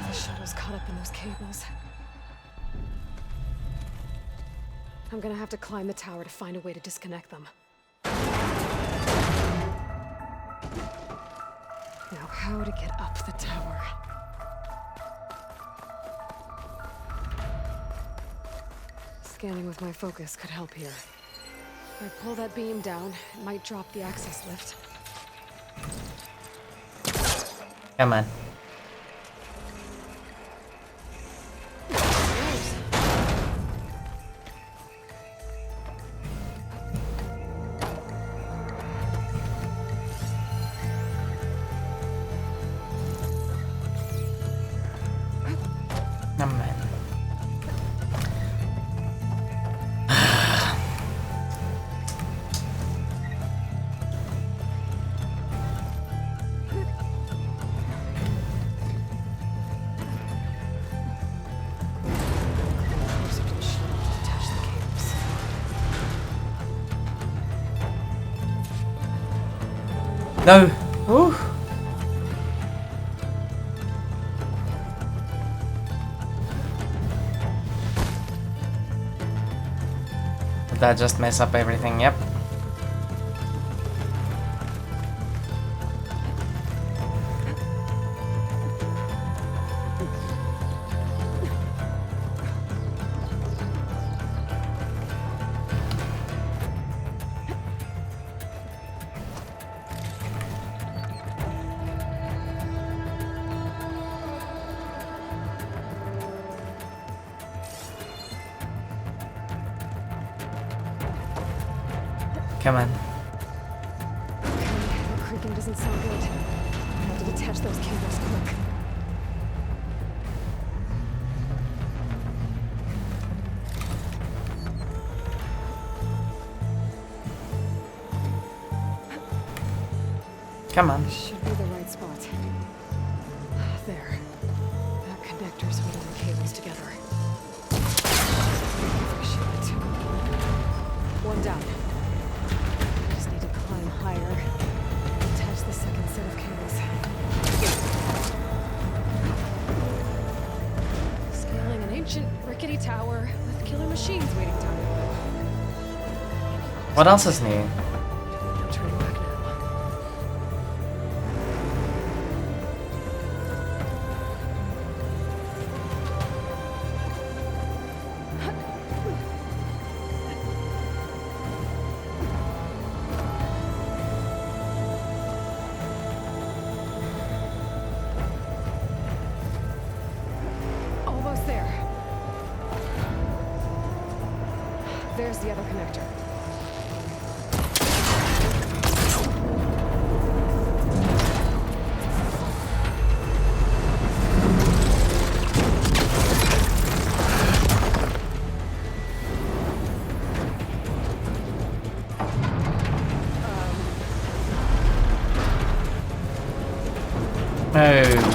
Speaker 2: The shuttle's caught up in those cables. I'm gonna have to climb the tower to find a way to disconnect them. Now, how to get up the tower? Scanning with my focus could help here. If I pull that beam down, it might drop the access lift.
Speaker 1: Come on. Come on.
Speaker 2: Attach the cables.
Speaker 1: No. Ooh. Did that just mess up everything? Yep. Come on.
Speaker 2: Okay, the creaking doesn't sound good. I have to detach those cables quick.
Speaker 1: Come on.
Speaker 2: Should be the right spot. There. That connector's holding the cables together. Shit. One down. Just need to climb higher. Attach the second set of cables. Scaling an ancient rickety tower with killer machines waiting down below.
Speaker 1: What else is new?
Speaker 2: I'm turning back now. Almost there. There's the other connector.
Speaker 1: Oh.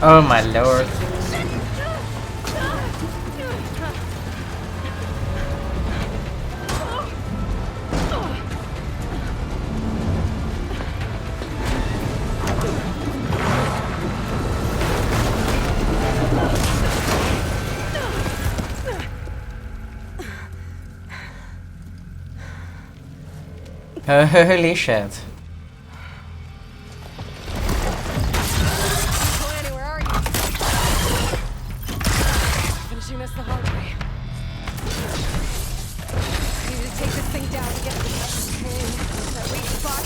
Speaker 1: Oh my lord. Holy shit.
Speaker 2: Annie, where are you? Finishing this the hard way. I need to take this thing down to get it. Okay, that weak spot.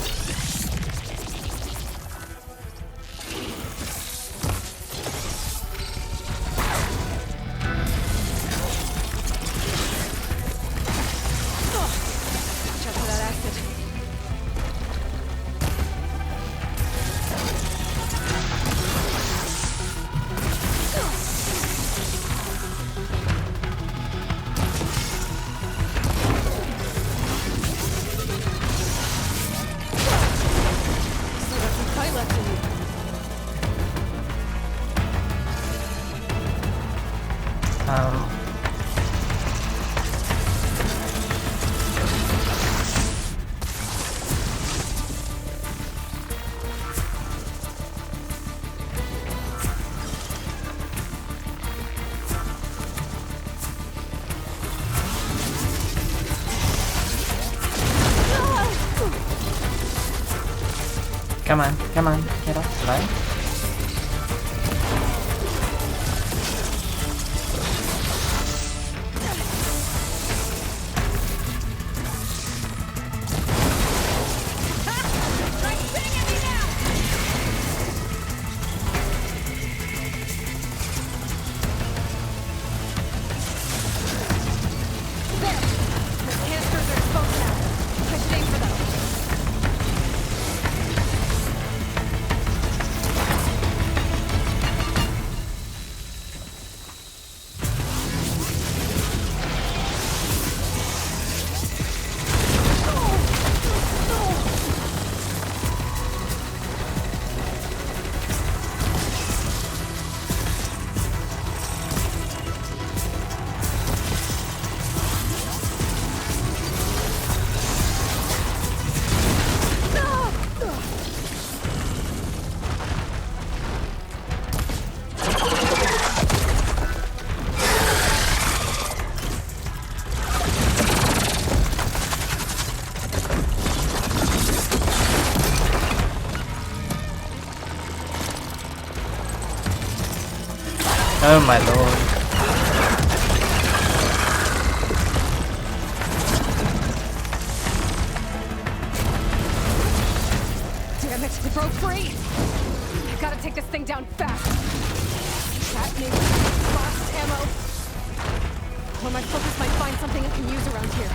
Speaker 1: Come on, get up, right? Oh my lord.
Speaker 2: Damn it, it broke free! I gotta take this thing down fast. That needs fast ammo. Or my focus might find something it can use around here.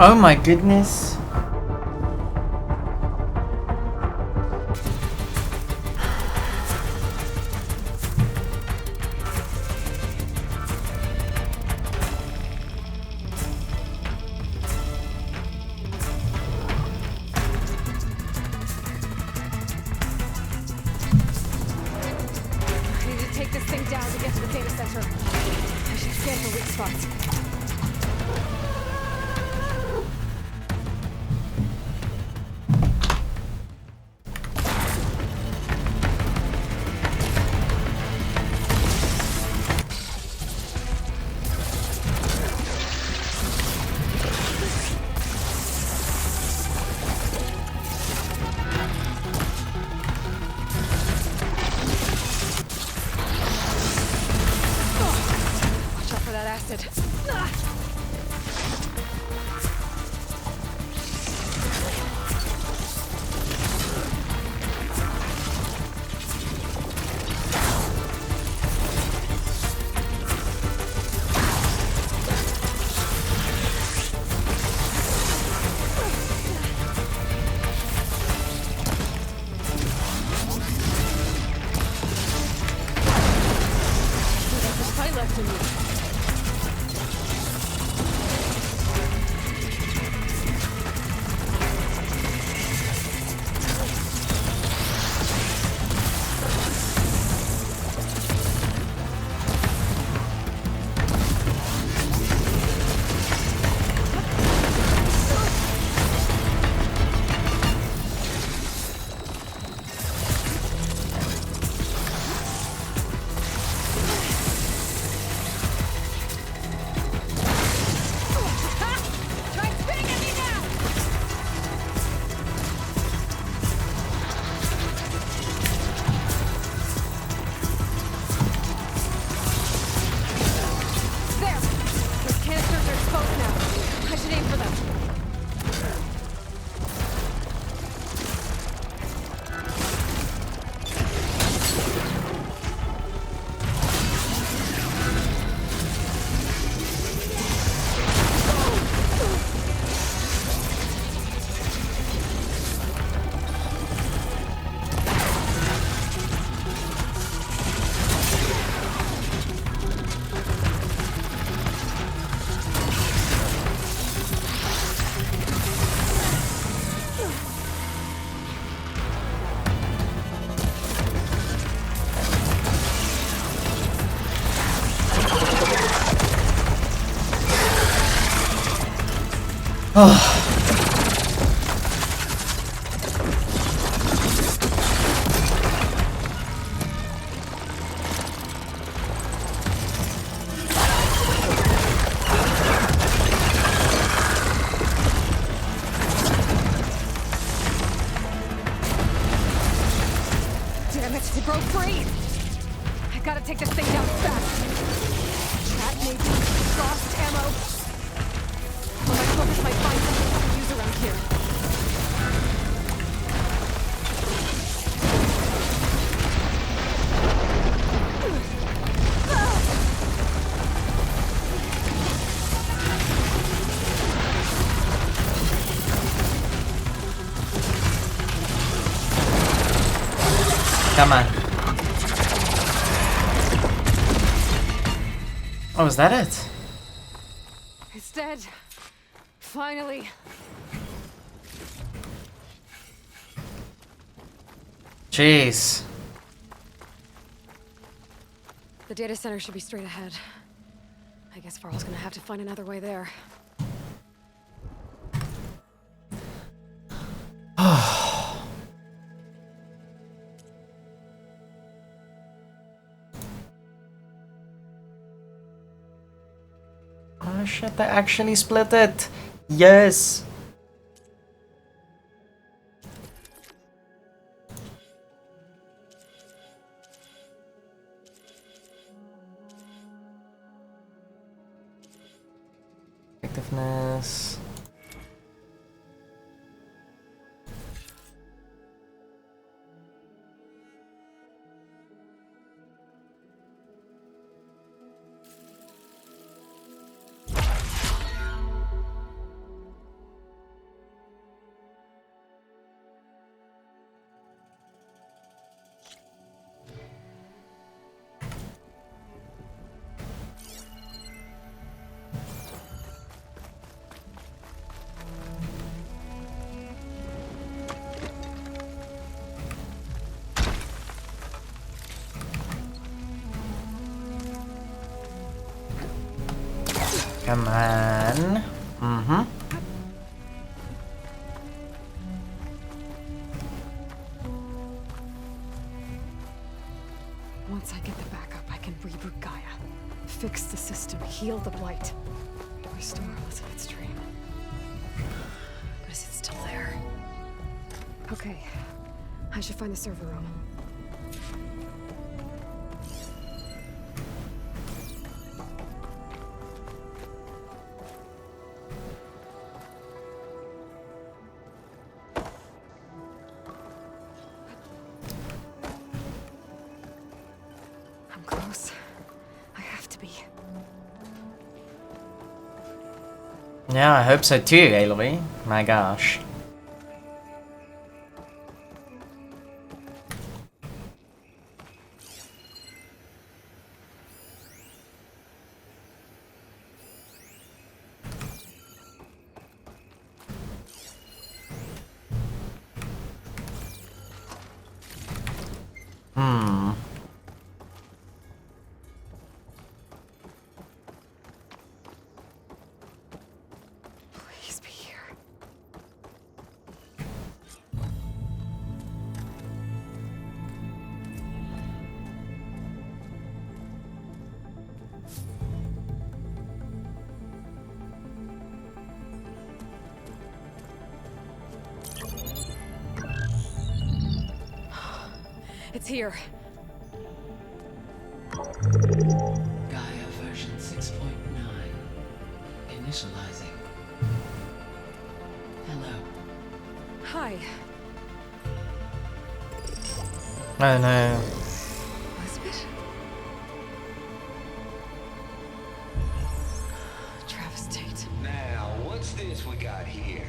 Speaker 1: Oh my goodness.
Speaker 2: I need to take this thing down to get to the data center. I should scan for weak spots. Watch out for that acid. There's a fight left in you. Damn it, it broke free! I gotta take this thing down fast. Trap maybe, lost ammo. Well, my focus might find something I can use around here.
Speaker 1: Come on. Oh, is that it?
Speaker 2: It's dead. Finally.
Speaker 1: Jeez.
Speaker 2: The data center should be straight ahead. I guess Farl's gonna have to find another way there.
Speaker 1: Oh shit, they actually split it. Yes. Effectiveness. Come on. Mm-hmm.
Speaker 2: Once I get the backup, I can reboot Gaia. Fix the system, heal the blight. Restore Elizabeth's dream. But is it still there? Okay. I should find the server room. I'm close. I have to be.
Speaker 1: Yeah, I hope so too, Aloy. My gosh.
Speaker 2: Please be here. It's here.
Speaker 6: Gaia version 6.9. Initializing. Hello.
Speaker 2: Hi.
Speaker 1: Oh no.
Speaker 2: Elizabeth? Travis Tate.
Speaker 7: Now, what's this we got here?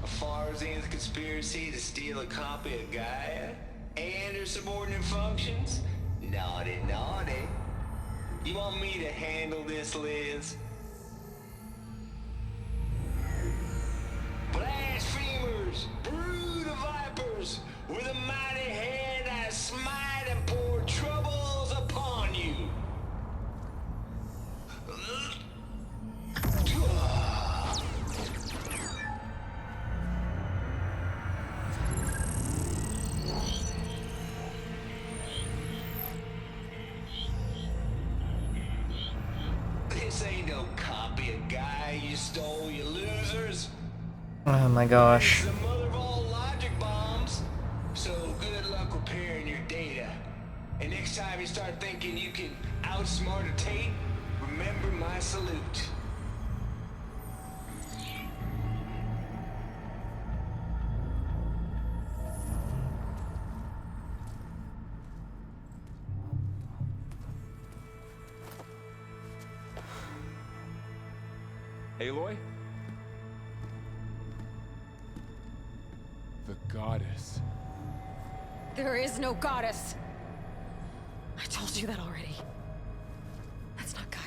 Speaker 7: A Far Zenith conspiracy to steal a copy of Gaia? And her subordinate functions? Naughty, naughty. You want me to handle this, Liz? Blasphemers! Brood of vipers! With a mighty hand I smite and pour troubles upon you! This ain't no copy of Gaia you stole, you losers.
Speaker 1: Oh my gosh.
Speaker 7: It's the mother of all logic bombs. So good luck repairing your data. And next time you start thinking you can outsmart a tape, remember my salute.
Speaker 3: Aloy? The goddess.
Speaker 2: There is no goddess. I told you that already. That's not Gaia.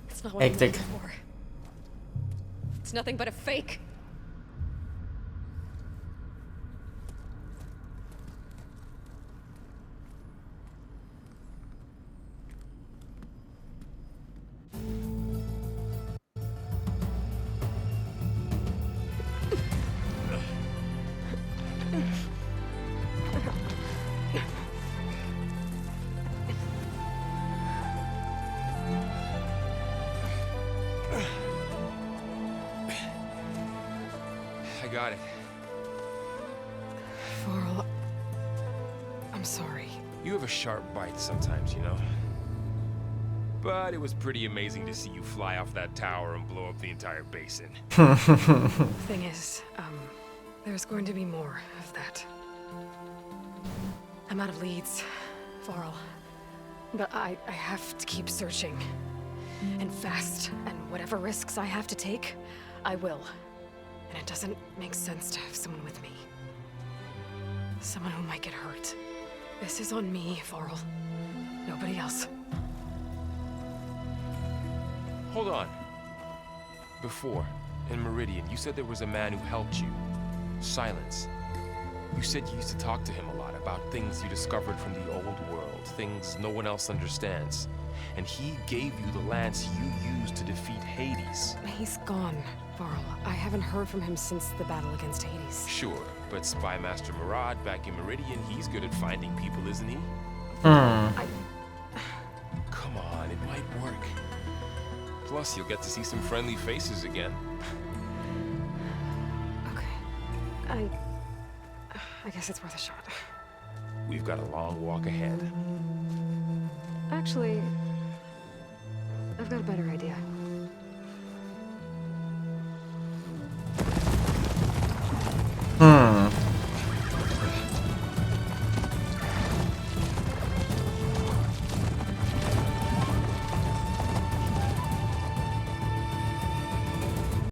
Speaker 2: It's not what I'm
Speaker 1: Hectic.
Speaker 2: looking for. It's nothing but a fake.
Speaker 3: I got it.
Speaker 2: Varl, I'm sorry.
Speaker 3: You have a sharp bite sometimes, you know? But it was pretty amazing to see you fly off that tower and blow up the entire basin.
Speaker 2: Thing is, there's going to be more of that. I'm out of leads, Varl. But I have to keep searching. And fast, and whatever risks I have to take, I will. And it doesn't make sense to have someone with me. Someone who might get hurt. This is on me, Varl. Nobody else.
Speaker 3: Hold on. Before, in Meridian, you said there was a man who helped you. Silence. You said you used to talk to him a lot about things you discovered from the old world, things no one else understands. And he gave you the lance you used to defeat Hades.
Speaker 2: He's gone, Varl. I haven't heard from him since the battle against Hades.
Speaker 3: Sure, but Spy Master Murad back in Meridian, he's good at finding people, isn't he? Come on, it might work. Plus, you'll get to see some friendly faces again.
Speaker 2: Okay. I guess it's worth a shot.
Speaker 3: We've got a long walk ahead.
Speaker 2: Actually, I've got a better idea.